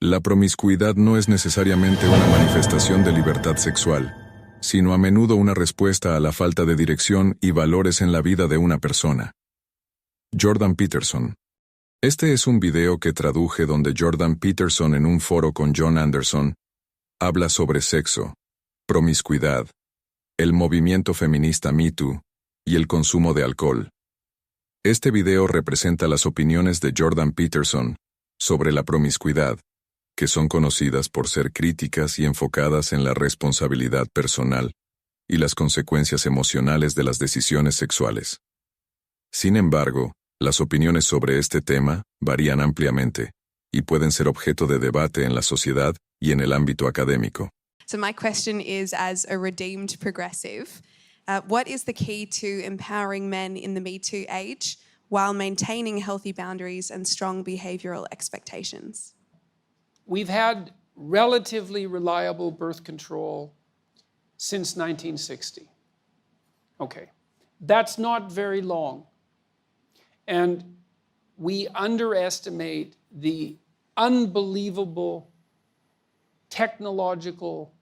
La promiscuidad no es necesariamente una manifestación de libertad sexual, sino a menudo una respuesta a la falta de dirección y valores en la vida de una persona. Jordan Peterson. Este es un video que traduje donde Jordan Peterson en un foro con John Anderson habla sobre sexo, promiscuidad, el movimiento feminista Me Too y el consumo de alcohol. Este video representa las opiniones de Jordan Peterson sobre la promiscuidad, que son conocidas por ser críticas y enfocadas en la responsabilidad personal y las consecuencias emocionales de las decisiones sexuales. Sin embargo, las opiniones sobre este tema varían ampliamente y pueden ser objeto de debate en la sociedad y en el ámbito académico. So my question is, as a redeemed progressive, what is the key to empowering men in the Me Too age while maintaining healthy boundaries and strong behavioral expectations? We've had relatively reliable birth control since 1960. Okay, that's not very long. And we underestimate the unbelievable technological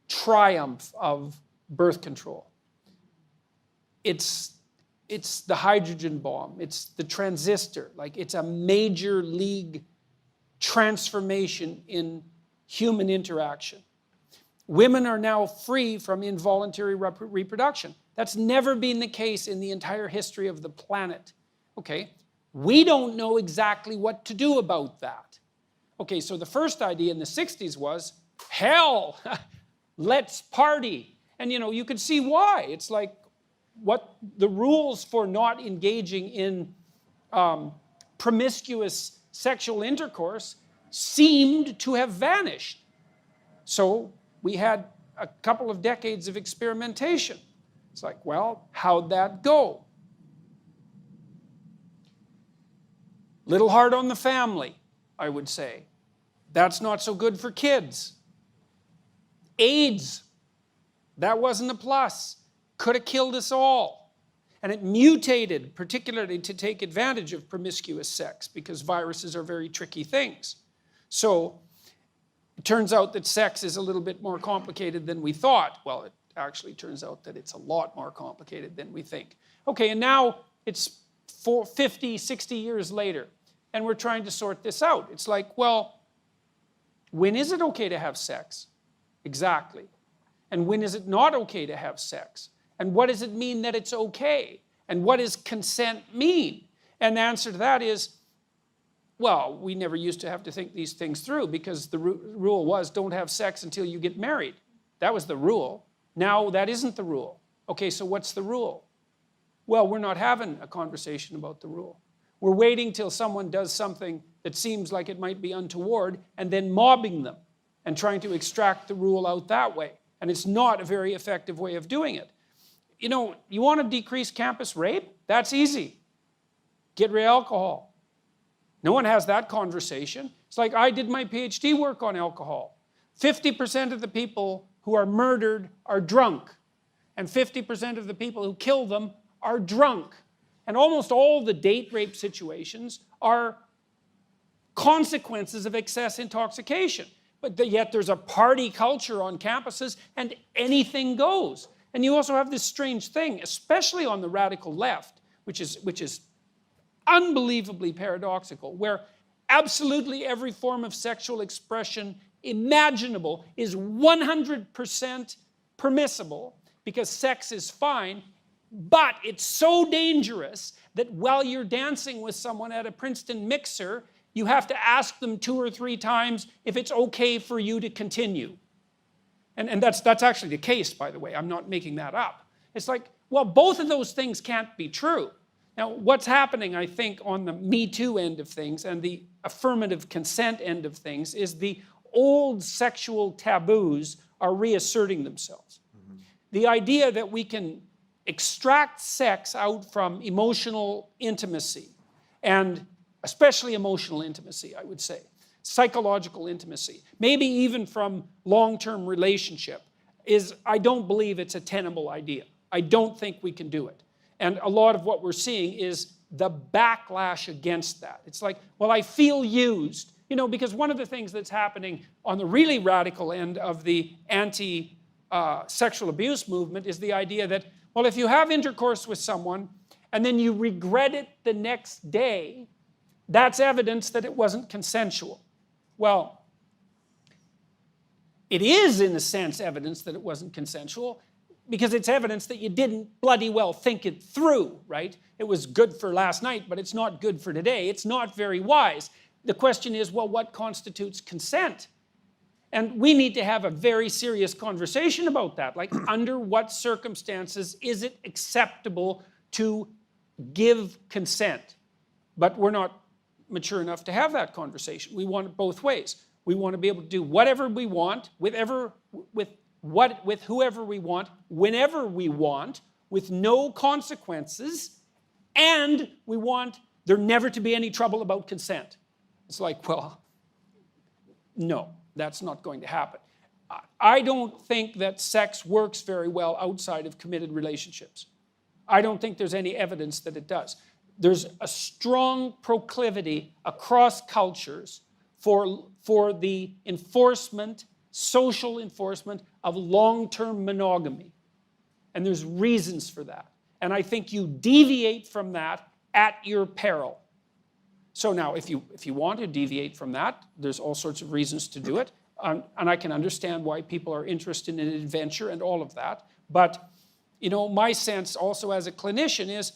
triumph of birth control. It's the hydrogen bomb, it's the transistor, like it's a major league transformation in human interaction. Women are now free from involuntary reproduction. That's never been the case in the entire history of the planet. Okay, we don't know exactly what to do about that. Okay, so the first idea in the 60s was, hell, let's party. And you could see why. It's like what the rules for not engaging in promiscuous sexual intercourse seemed to have vanished. So we had a couple of decades of experimentation. It's like, well, how'd that go? Little hard on the family, I would say. That's not so good for kids. AIDS, that wasn't a plus. Could have killed us all. And it mutated, particularly to take advantage of promiscuous sex, because viruses are very tricky things. So it turns out that sex is a little bit more complicated than we thought. Well, it actually turns out that it's a lot more complicated than we think. Okay, and now it's 50, 60 years later, and we're trying to sort this out. It's like, well, when is it okay to have sex? Exactly. And when is it not okay to have sex? And what does it mean that it's okay? And what does consent mean? And the answer to that is, well, we never used to have to think these things through because the rule was don't have sex until you get married. That was the rule. Now that isn't the rule. Okay, so what's the rule? Well, we're not having a conversation about the rule. We're waiting till someone does something that seems like it might be untoward and then mobbing them and trying to extract the rule out that way. And it's not a very effective way of doing it. You want to decrease campus rape? That's easy. Get rid of alcohol. No one has that conversation. It's like I did my PhD work on alcohol. 50% of the people who are murdered are drunk. And 50% of the people who kill them are drunk. And almost all the date rape situations are consequences of excess intoxication. But yet there's a party culture on campuses and anything goes. And you also have this strange thing, especially on the radical left, which is unbelievably paradoxical, where absolutely every form of sexual expression imaginable is 100% permissible because sex is fine, but it's so dangerous that while you're dancing with someone at a Princeton mixer, you have to ask them 2 or 3 times if it's okay for you to continue. And that's actually the case, by the way. I'm not making that up. It's like, well, both of those things can't be true. Now, what's happening, I think, on the Me Too end of things and the affirmative consent end of things is the old sexual taboos are reasserting themselves. Mm-hmm. The idea that we can extract sex out from emotional intimacy, and especially emotional intimacy, I would say, psychological intimacy, maybe even from long-term relationship, I don't believe it's a tenable idea. I don't think we can do it. And a lot of what we're seeing is the backlash against that. It's like, well, I feel used You know, because one of the things that's happening on the really radical end of the anti-sexual abuse movement is the idea that, well, if you have intercourse with someone and then you regret it the next day, that's evidence that it wasn't consensual. Well, it is, in a sense, evidence that it wasn't consensual, because it's evidence that you didn't bloody well think it through, right? It was good for last night, but it's not good for today. It's not very wise. The question is, well, what constitutes consent? And we need to have a very serious conversation about that. Like, under what circumstances is it acceptable to give consent? But we're not mature enough to have that conversation. We want it both ways. We want to be able to do whatever we want, with whoever we want, whenever we want, with no consequences, and we want there never to be any trouble about consent. It's like, well, no, that's not going to happen. I don't think that sex works very well outside of committed relationships. I don't think there's any evidence that it does. There's a strong proclivity across cultures for the enforcement, social enforcement of long-term monogamy. And there's reasons for that. And I think you deviate from that at your peril. So now, if you want to deviate from that, there's all sorts of reasons to do it. And I can understand why people are interested in adventure and all of that. But, you know, my sense also as a clinician is,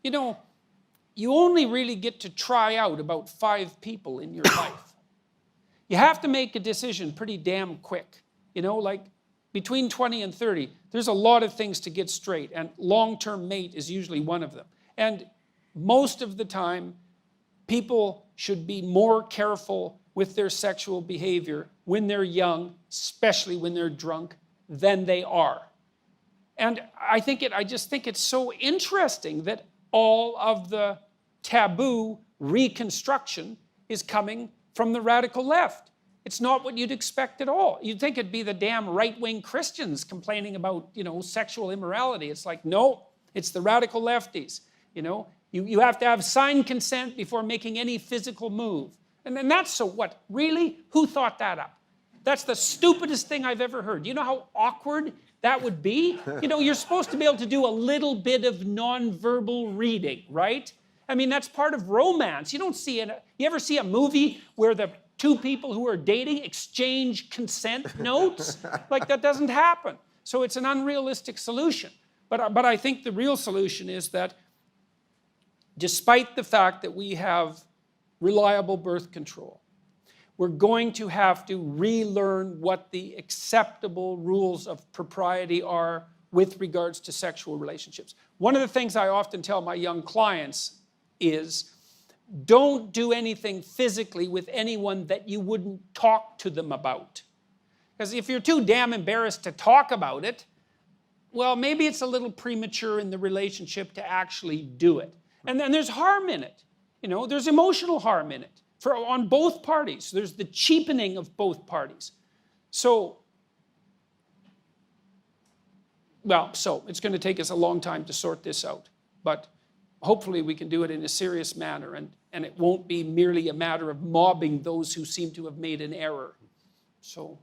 you know, you only really get to try out about 5 people in your life. You have to make a decision pretty damn quick. You know, like between 20 and 30, there's a lot of things to get straight, and long-term mate is usually one of them. And most of the time, people should be more careful with their sexual behavior when they're young, especially when they're drunk, than they are. And I just think it's so interesting that all of the taboo reconstruction is coming from the radical left. It's not what you'd expect at all. You'd think it'd be the damn right-wing Christians complaining about, you know, sexual immorality. It's like, no, it's the radical lefties. You know, you have to have signed consent before making any physical move. And then that's so what? Really? Who thought that up? That's the stupidest thing I've ever heard. You know how awkward that would be? You know, you're supposed to be able to do a little bit of nonverbal reading, right? I mean, that's part of romance. You don't see it. You ever see a movie where the 2 people who are dating exchange consent notes? Like, that doesn't happen. So it's an unrealistic solution. But I think the real solution is that despite the fact that we have reliable birth control, we're going to have to relearn what the acceptable rules of propriety are with regards to sexual relationships. One of the things I often tell my young clients is, don't do anything physically with anyone that you wouldn't talk to them about. Because if you're too damn embarrassed to talk about it, well, maybe it's a little premature in the relationship to actually do it. And then there's harm in it. You know, there's emotional harm in it on both parties. There's the cheapening of both parties. So it's going to take us a long time to sort this out. But hopefully we can do it in a serious manner, and it won't be merely a matter of mobbing those who seem to have made an error. So